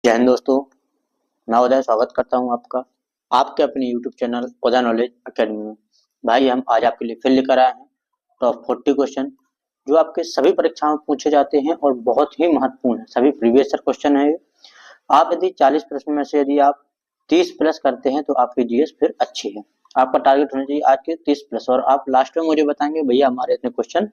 जय हिंद दोस्तों, मैं उदय स्वागत करता हूं आपका आपके अपने यूट्यूब चैनल उदय नॉलेज एकेडमी में। भाई हम आज आपके लिए फिर लेकर आए हैं टॉप 40 क्वेश्चन जो आपके सभी परीक्षाओं में पूछे जाते हैं और बहुत ही महत्वपूर्ण है। सभी प्रीवियस ईयर क्वेश्चन है। आप यदि 40 प्रश्न में से यदि आप 30 प्लस करते हैं तो आपकी जीएस फिर अच्छी है। आपका टारगेट होना चाहिए आज के 30 प्लस और आप लास्ट में मुझे बताएंगे भैया हमारे इतने क्वेश्चन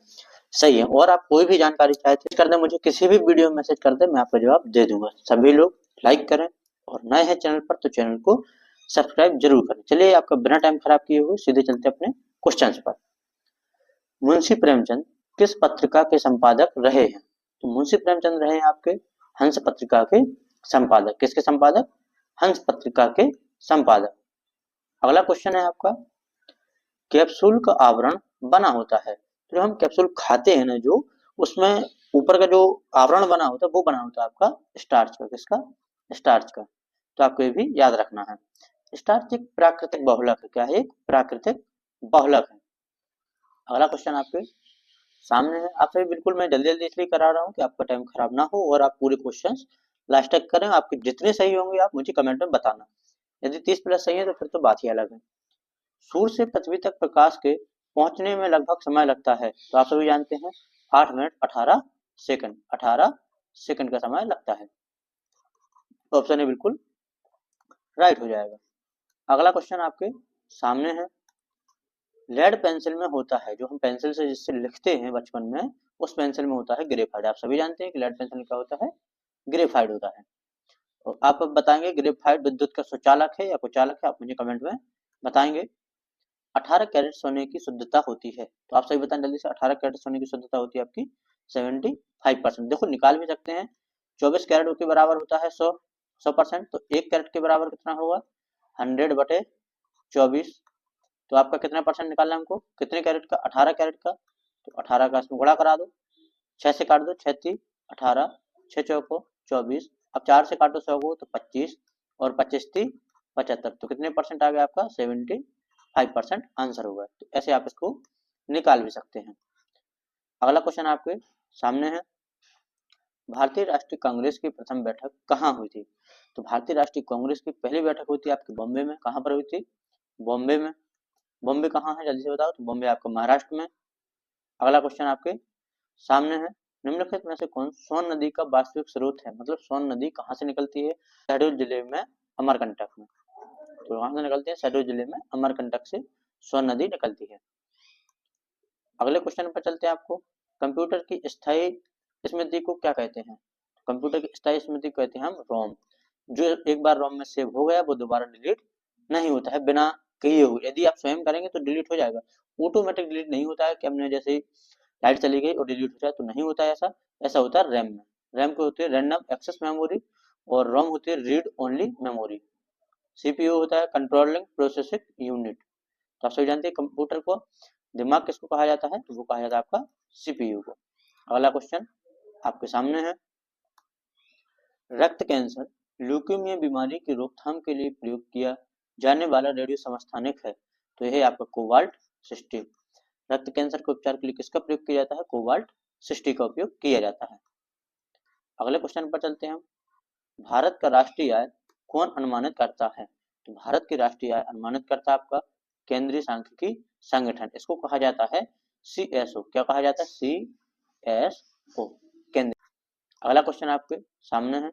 सही है। और आप कोई भी जानकारी चाहते कर दें, मुझे किसी भी वीडियो में मैसेज कर दें, मैं आपको जवाब दे दूंगा। सभी लोग लाइक करें और नए हैं चैनल पर तो चैनल को सब्सक्राइब जरूर करें। चलिए आपका बिना टाइम खराब किए हुए सीधे चलते अपने क्वेश्चंस पर। मुंशी प्रेमचंद किस पत्रिका के संपादक रहे हैं? तो मुंशी प्रेमचंद रहे हैं आपके हंस पत्रिका के संपादक। किसके संपादक? हंस पत्रिका के संपादक। अगला क्वेश्चन है आपका, कैप्सूल का आवरण बना होता है। तो हम कैप्सूल खाते हैं ना, जो उसमें ऊपर का जो आवरण बना होता है वो बना होता है आपका स्टार्च का। किसका? स्टार्च का। तो आपको ये भी याद रखना है। स्टार्च एक प्राकृतिक बहुलक है। क्या है? एक प्राकृतिक बहुलक है। अगला क्वेश्चन आपके सामने है। आप सभी बिल्कुल मैं जल्दी जल्दी इसलिए करा रहा हूँ कि आपका टाइम खराब ना हो और आप पूरे क्वेश्चन लास्ट तक करें। आपके जितने सही होंगे आप मुझे कमेंट में बताना। यदि 30 प्लस सही है तो फिर तो बात ही अलग है। सूर्य से पृथ्वी तक प्रकाश के पहुंचने में लगभग समय लगता है। तो आप सभी जानते हैं 8 मिनट 18 सेकंड। 18 सेकंड का समय लगता है। तो ऑप्शन ए बिल्कुल राइट हो जाएगा। अगला क्वेश्चन आपके सामने है। लेड पेंसिल में होता है, जो हम पेंसिल से जिससे लिखते हैं बचपन में, उस पेंसिल में होता है ग्रेफाइट। आप सभी जानते हैं कि लेड पेंसिल क्या होता है? ग्रेफाइट होता है। तो आप अब बताएंगे ग्रेफाइट विद्युत का सुचालक है या कुचालक है? आप मुझे कमेंट में बताएंगे। 18 कैरेट सोने की शुद्धता होती है। तो आप सही बताएं जल्दी से। 18 कैरेट सोने की शुद्धता होती है आपकी 75%। देखो निकाल भी सकते हैं। 24 कैरेट के बराबर होता है 100%। तो 1 कैरेट के बराबर कितना होगा? 100/24। तो आपका कितना परसेंट निकालना है हमको? कितने कैरेट का? 18 कैरेट का। तो 18 का इसमें गुणा करा दो, 6 से काट दो, 6 3 18, 6 चौको 24। अब 4 से काटो 100 को तो 25 और 25 3 75। तो कितने परसेंट आ गया आपका? 75% आंसर होगा। तो ऐसे आप इसको निकाल भी सकते हैं। अगला क्वेश्चन आपके सामने है। भारतीय राष्ट्रीय कांग्रेस की प्रथम बैठक कहाँ हुई थी? तो भारतीय राष्ट्रीय कांग्रेस की पहली बैठक हुई थी आपकी बॉम्बे में। कहाँ पर हुई थी? बॉम्बे में। बॉम्बे कहाँ है जल्दी से बताओ। तो बॉम्बे आपका महाराष्ट्र में। अगला क्वेश्चन आपके सामने है। निम्नलिखित में से कौन सोन नदी का वास्तविक स्रोत है? मतलब सोन नदी कहाँ से निकलती है? शहडोल जिले में, अमरकंटक में। तो कहाँ से निकलती है? शहडोल जिले में अमरकंटक से सोन नदी निकलती है। अगले क्वेश्चन पर चलते हैं आपको। कंप्यूटर की स्थायी स्मृति को क्या कहते हैं? कंप्यूटर की स्थायी स्मृति को कहते हैं हम रोम। जो एक बार रोम में सेव हो गया वो दोबारा डिलीट नहीं होता है बिना किए हुए। यदि आप स्वयं करेंगे तो डिलीट हो जाएगा। ऑटोमेटिक डिलीट नहीं होता है कि हमने जैसे लाइट चली गई और डिलीट हो जाए, तो नहीं होता है ऐसा। ऐसा होता है रैम में। रैम को होती है रैंडम एक्सेस मेमोरी और रोम होती है रीड ओनली मेमोरी। सीपीयू होता है कंट्रोलिंग प्रोसेसिंग यूनिट। तो आप सभी जानते हैं कंप्यूटर को दिमाग किसको कहा जाता है? तो वो कहा जाता है आपका सीपीयू को। अगला क्वेश्चन आपके सामने है। रक्त कैंसर ल्यूकेमिया बीमारी की रोकथाम के लिए प्रयोग किया जाने वाला रेडियो समस्थानिक है। तो यह आपका कोबाल्ट 60। रक्त कैंसर के उपचार के लिए किसका प्रयोग किया जाता है? कोबाल्ट 60 का उपयोग किया जाता है। अगले क्वेश्चन पर चलते हैं हम। भारत का राष्ट्रीय आय कौन अनुमानित करता है? तो भारत की राष्ट्रीय आय अनुमानित करता है आपका केंद्रीय सांख्यिकी संगठन। इसको कहा जाता है सीएसओ। क्या कहा जाता है? सीएसओ, केंद्र। अगला क्वेश्चन आपके सामने है।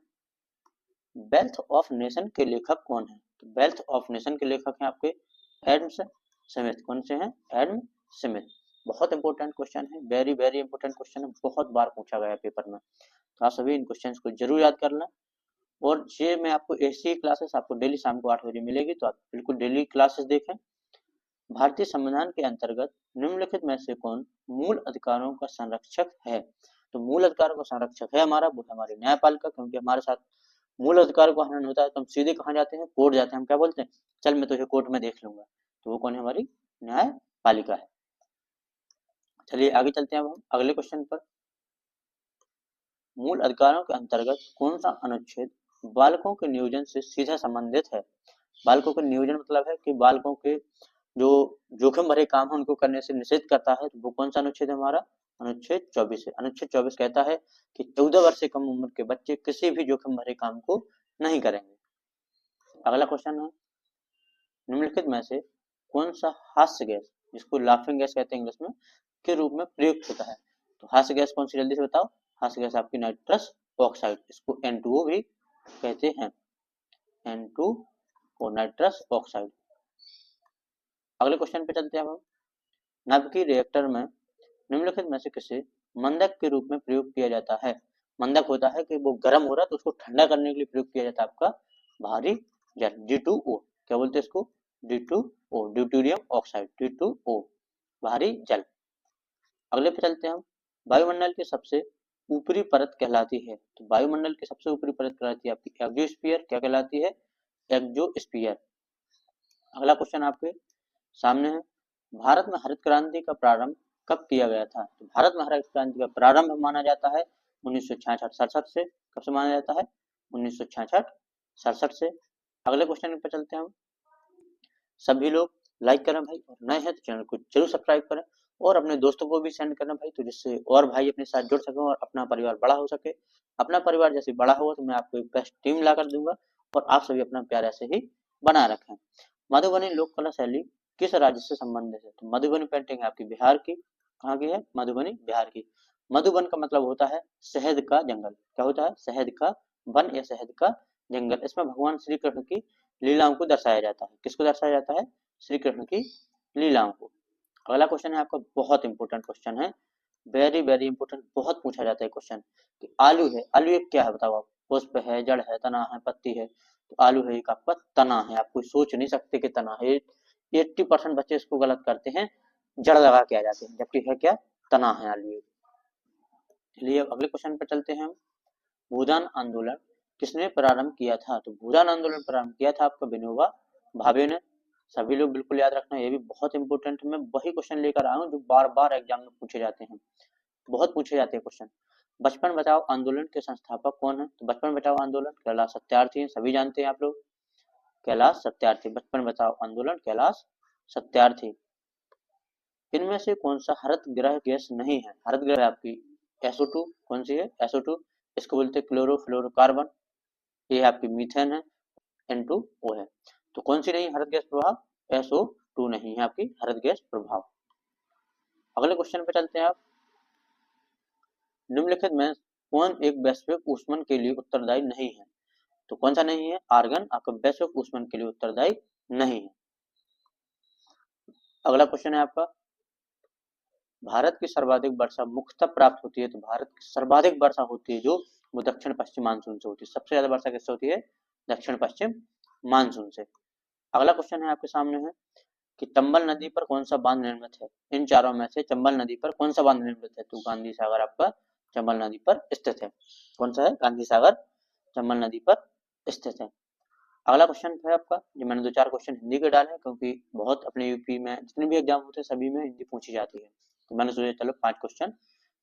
वेल्थ ऑफ नेशन के लेखक कौन है? तो वेल्थ ऑफ नेशन के लेखक हैं आपके एडम स्मिथ। कौन से हैं? Adam Smith. बहुत इंपॉर्टेंट क्वेश्चन है, वेरी वेरी इंपॉर्टेंट क्वेश्चन है, बहुत बार पूछा गया है पेपर में। तो आप सभी इन क्वेश्चंस को जरूर याद कर लें। और ये मैं आपको ऐसी क्लासेस आपको डेली शाम को 8 बजे मिलेगी, तो आप बिल्कुल डेली क्लासेस देखें। भारतीय संविधान के अंतर्गत निम्नलिखित में से कौन मूल अधिकारों का संरक्षक है? तो मूल अधिकारों का संरक्षक है हमारा वो हमारी न्यायपालिका। क्योंकि हमारे साथ मूल अधिकार को हनन होता है तो हम सीधे कहाँ जाते हैं? कोर्ट जाते हैं। हम क्या बोलते हैं? चल मैं तुझे कोर्ट में देख लूंगा। तो वो कौन है? हमारी न्यायपालिका है। चलिए आगे चलते हैं अब हम अगले क्वेश्चन पर। मूल अधिकारों के अंतर्गत कौन सा अनुच्छेद बालकों के नियोजन से सीधा संबंधित है? बालकों के नियोजन मतलब है कि बालकों के जो जोखिम भरे काम है उनको करने से निषेध करता है। तो वो कौन सा अनुच्छेद है हमारा? अनुच्छेद 24 है। अनुच्छेद 24 कहता है कि 14 वर्ष से कम उम्र के बच्चे किसी भी जोखिम भरे काम को नहीं करेंगे। अगला क्वेश्चन है, निम्नलिखित में से कौन सा हास्य गैस, जिसको लाफिंग गैस कहते हैं इंग्लिश में, के रूप में प्रयुक्त होता है? तो हास्य गैस कौन सी, जल्दी से बताओ। हास्य गैस आपकी नाइट्रस ऑक्साइड, इसको N2O भी कहते हैं, N2O नाइट्रस ऑक्साइड। अगले क्वेश्चन पे चलते हैं हम। नाभिकीय रिएक्टर में निम्नलिखित में से किसे मंदक के रूप में प्रयोग किया जाता है? मंदक होता है कि वो गर्म हो रहा है तो उसको ठंडा करने के लिए प्रयोग किया जाता है आपका भारी जल, D2O। क्या बोलते हैं इसको? D2O, ड्यूटेरियम ऑक्साइड, D2O भारी जल। अगले पे चलते हैं हम। वायुमंडल की सबसे ऊपरी परत कहलाती है? तो वायुमंडल की सबसे ऊपरी परत कहलाती है आपकी एक्सोस्फीयर। क्या कहलाती है? एक्सोस्फीयर। अगला क्वेश्चन आपके सामने है, भारत में हरित क्रांति का प्रारंभ कब किया गया था? तो भारत में हरित क्रांति का प्रारंभ माना जाता है 1966-67 से। कब से माना जाता है? 1966-67 से। अगले क्वेश्चन पर चलते हैं हम। सभी लोग लाइक करें भाई, और नए हैं तो चैनल को जरूर सब्सक्राइब करें और अपने दोस्तों को भी सेंड करना भाई, तो जिससे और भाई अपने साथ जुड़ सके और अपना परिवार बड़ा हो सके। अपना परिवार जैसे बड़ा होगा तो मैं आपको एक बेस्ट टीम ला कर दूंगा और आप सभी अपना प्यार ऐसे ही बना रखें। मधुबनी लोक कला शैली किस राज्य से संबंधित है? तो मधुबनी पेंटिंग है आपकी बिहार की। कहाँ की है? मधुबनी बिहार की। मधुबन का मतलब होता है शहद का जंगल। क्या होता है? शहद का वन या शहद का जंगल। इसमें भगवान श्री कृष्ण की लीलाओं को दर्शाया जाता है। किसको दर्शाया जाता है? श्री कृष्ण की लीलाओं को। अगला क्वेश्चन है आपका, बहुत इंपॉर्टेंट क्वेश्चन है, वेरी वेरी इंपॉर्टेंट, बहुत पूछा जाता है क्वेश्चन कि आलू है, आलू एक क्या है बताओ आप? पुष्प है, जड़ है, तना है, पत्ती है। तो आलू है एक आपका तना है। आप कोई सोच नहीं सकते कि तना है। 80% बच्चे इसको गलत करते हैं, जड़ लगा के आ जाते हैं, जबकि है क्या? तना है आलू। चलिए अब अगले क्वेश्चन पर चलते हैं हम। भूदान आंदोलन किसने प्रारंभ किया था? तो भूदान आंदोलन प्रारंभ किया था आपका विनोबा भावे ने। सभी लोग बिल्कुल याद रखना, ये भी बहुत इंपॉर्टेंट है। मैं वही क्वेश्चन लेकर आया हूँ जो बार बार एग्जाम में पूछे जाते हैं, बहुत पूछे जाते हैं क्वेश्चन। बचपन बचाओ आंदोलन के संस्थापक कौन है? तो बचपन बचाओ आंदोलन कैलाश सत्यार्थी हैं, सभी जानते हैं आप लोग, कैलाश सत्यार्थी। बचपन बचाओ आंदोलन कैलाश सत्यार्थी। इनमें से कौन सा हरित गृह गैस नहीं है? हरित गृह आपकी SO2। कौन सी है? SO2। इसको बोलते हैं क्लोरोफ्लोरोकार्बन। ये आपकी मीथेन है, N2O है। तो कौन सी नहीं हरित गैस प्रभाव? SO2 नहीं है आपकी हरित गैस प्रभाव। अगले क्वेश्चन पे चलते हैं आप। निम्नलिखित में कौन एक वैश्विक ऊष्मन के लिए उत्तरदायी नहीं है? तो कौन सा नहीं है? आर्गन आपका वैश्विक ऊष्मन के लिए उत्तरदायी नहीं है। अगला क्वेश्चन है आपका, भारत की सर्वाधिक वर्षा मुख्यतः प्राप्त होती है? तो भारत की सर्वाधिक वर्षा होती है जो वो दक्षिण पश्चिम मानसून से होती है। सबसे ज्यादा वर्षा किससे होती है? दक्षिण पश्चिम मानसून से। अगला क्वेश्चन है आपके सामने है कि चंबल नदी पर कौन सा बांध निर्मित है? इन चारों में से चंबल नदी पर कौन सा बांध निर्मित है? तो गांधी सागर आपका चंबल नदी पर स्थित है। कौन सा है? गांधी सागर चंबल नदी पर स्थित है। अगला क्वेश्चन है आपका, जो मैंने 2-4 क्वेश्चन हिंदी के डाले हैं क्योंकि बहुत अपने यूपी में जितने भी एग्जाम होते हैं सभी में हिंदी पूछी जाती है, तो मैंने सोचा चलो 5 क्वेश्चन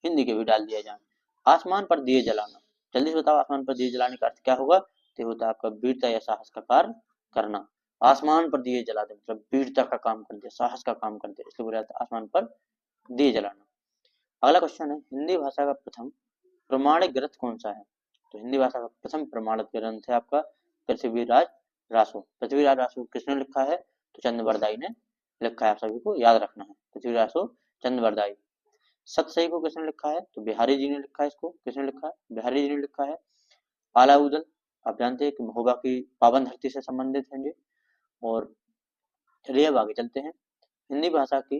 हिंदी के भी डाल दिया जाए। आसमान पर दिए जलाना, जल्दी से बताओ आसमान पर दिए जलाने का अर्थ क्या होगा? तो होता है आपका वीरता या साहस का कार्य करना। आसमान पर दिए जला दे मतलब वीरता का काम कर दे, साहस का काम कर दे, इसलिए बोला जाता है आसमान पर दिए जलाना। अगला क्वेश्चन है, हिंदी भाषा का प्रथम प्रमाणिक ग्रंथ कौन सा है? तो हिंदी भाषा का प्रथम प्रमाणित ग्रंथ है आपका पृथ्वीराज रासो। पृथ्वीराज रासो किसने लिखा है? तो चंद्रवरदाई ने लिखा है, आप सभी को याद रखना है। पृथ्वीराज रासो चंद्रवरदाई। सतसई को किसने लिखा है? तो बिहारी जी ने लिखा है। इसको किसने लिखा है? बिहारी जी ने लिखा है। आलाउदल आप जानते हैं कि महोबा की पावन धरती से संबंधित है ये। और चलिए अब आगे चलते हैं। हिंदी भाषा की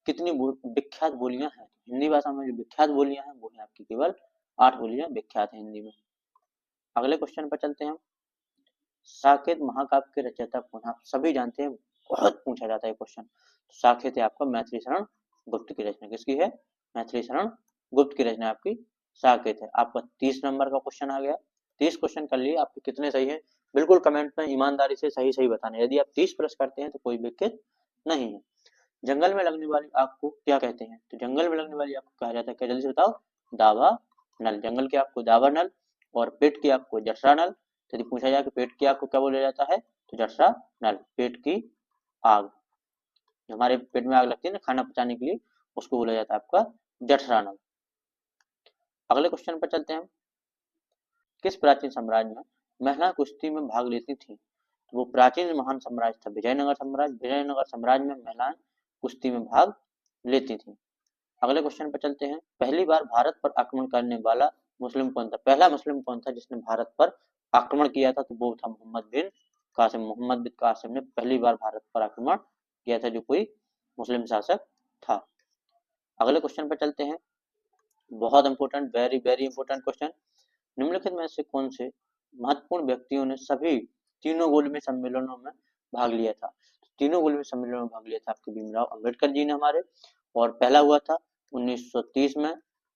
कितनी विख्यात बोलियां हैं? हिंदी भाषा में जो विख्यात बोलियां हैं वो है आपकी केवल 8 बोलियां विख्यात हैं हिंदी में। अगले क्वेश्चन पर चलते हैं हम। साकेत महाकाव्य के रचयिता कौन? आप सभी जानते हैं, बहुत पूछा जाता है क्वेश्चन। तो साकेत है आपका मैथिली शरण गुप्त की रचना। किसकी है? मैथिली शरण गुप्त की रचना आपकी साकेत है। आपका 30 नंबर का क्वेश्चन आ गया। 30 क्वेश्चन कर लिए, आपके कितने सही है बिल्कुल कमेंट में ईमानदारी से सही सही बताना। यदि आप 30 प्लस करते हैं तो कोई दिक्कत नहीं है। जंगल में लगने वाली आग को क्या कहते हैं? तो जंगल में लगने वाली आग को कहा जाता है, क्या जल्दी से बताओ? दावा नल। जंगल की आग को दावा नल और पेट की आग को जठरा नल। यदि पूछा जाए कि पेट की आग को क्या बोला जाता है? तो जठरा नल। पेट की आग, जो हमारे पेट में आग लगती है ना खाना पचाने के लिए, उसको बोला जाता है आपका जठरा नल। अगले क्वेश्चन पर चलते हैं। किस प्राचीन साम्राज्य में महिला कुश्ती में भाग लेती थी? तो वो प्राचीन महान साम्राज्य था विजयनगर साम्राज्य। विजयनगर साम्राज्य में महिलाएं कुश्ती में भाग लेती थी। अगले क्वेश्चन पर चलते हैं। पहली बार भारत पर आक्रमण करने वाला मुस्लिम कौन था? पहला मुस्लिम कौन था जिसने भारत पर आक्रमण किया था? तो वो था मोहम्मद बिन कासिम। मोहम्मद बिन कासिम ने पहली बार भारत पर आक्रमण किया था, जो कोई मुस्लिम शासक था। अगले क्वेश्चन पर चलते हैं। बहुत important, very very important question. निम्नलिखित में से कौन से महत्वपूर्ण व्यक्तियों ने सभी तीनों गोलमेज सम्मेलनों में भाग लिया था? तीनों गोलमेज सम्मेलनों में भाग लिया था आपके भीमराव अंबेडकर जी ने हमारे। और पहला हुआ था 1930 में,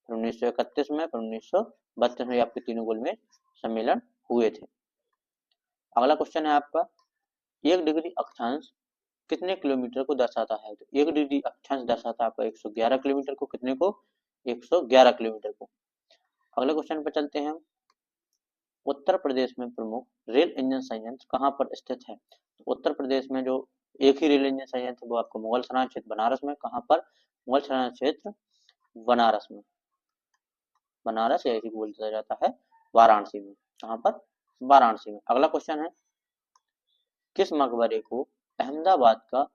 फिर 1931 में, फिर 1932 में आपके तीनों गोलमेज सम्मेलन हुए थे। अगला क्वेश्चन है आपका, 1 डिग्री अक्षांश कितने किलोमीटर को दर्शाता है? तो 1 डिग्री अक्षांश दर्शाता है आपका 111 किलोमीटर को। कितने को? 111 किलोमीटर को। अगले क्वेश्चन पर चलते हैं। उत्तर प्रदेश में प्रमुख रेल इंजन संयंत्र कहाँ पर स्थित है? तो उत्तर प्रदेश में जो एक ही रेल इंजन संयंत्र वो आपको मुगल सराय क्षेत्र बनारस में। कहाँ पर? मुगल सराय क्षेत्र बनारस में। बनारस या ऐसे बोलता जाता है वाराणसी में। कहाँ पर? वाराणसी में। अगला क्वेश्चन है, किस मकबरे को अहमदाबाद का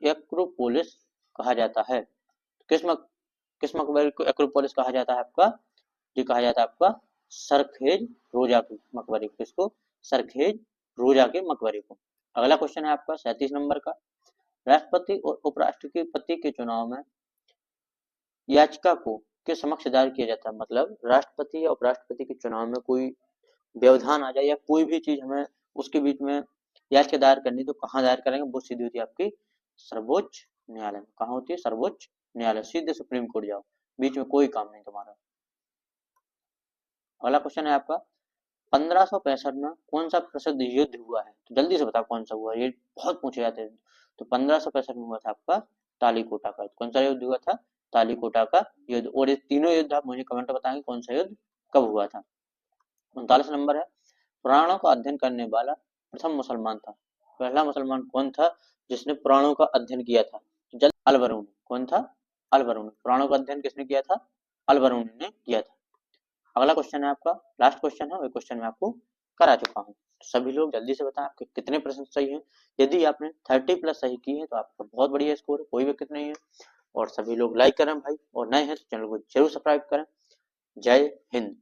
एक्रोपोलिस कहा जाता है? किस मकबरे को एक्रोपोलिस कहा जाता है आपका? ये कहा जाता है आपका सरखेज रोजा के मकबरे को। किसको? सरखेज रोजा के मकबरे को। अगला क्वेश्चन है आपका 37 नंबर का, राष्ट्रपति और उपराष्ट्रपति के चुनाव में याचिका को के समक्ष दायर किया जाता है? मतलब राष्ट्रपति या उपराष्ट्रपति के चुनाव में कोई व्यवधान आ जाए या कोई भी चीज हमें उसके बीच में याचिका दायर करनी, तो कहाँ दायर करेंगे? वो सीधी होती है आपकी सर्वोच्च न्यायालय में। कहाँ होती है? सर्वोच्च न्यायालय। सीधे सुप्रीम कोर्ट जाओ, बीच में कोई काम नहीं तुम्हारा। अगला क्वेश्चन है आपका, 1565 में कौन सा प्रसिद्ध युद्ध हुआ है? तो जल्दी से बताओ कौन सा हुआ, ये बहुत पूछे जाते हैं। तो 1565 में हुआ था आपका तालीकोटा का। कौन सा युद्ध हुआ था? तालीकोटा का युद्ध। और ये तीनों युद्ध आप मुझे कमेंट में बताएंगे कौन सा युद्ध कब हुआ था। 39 नंबर है, पुराणों का अध्ययन करने वाला प्रथम मुसलमान था? पहला मुसलमान कौन था जिसने पुराणों का अध्ययन किया था? अल बरूनी। कौन था? अल बरूनी। पुराणों का अध्ययन किसने किया था? अल बरूनी ने किया था। अगला क्वेश्चन है आपका, लास्ट क्वेश्चन है, वही क्वेश्चन मैं आपको करा चुका हूँ। तो सभी लोग जल्दी से बताएं आपके कितने प्रश्न सही हैं। यदि आपने 30+ सही की है तो आपका बहुत बढ़िया स्कोर है, कोई दिक्कत नहीं है। और सभी लोग लाइक करें भाई, और नए हैं तो चैनल को जरूर सब्सक्राइब करें। जय हिंद।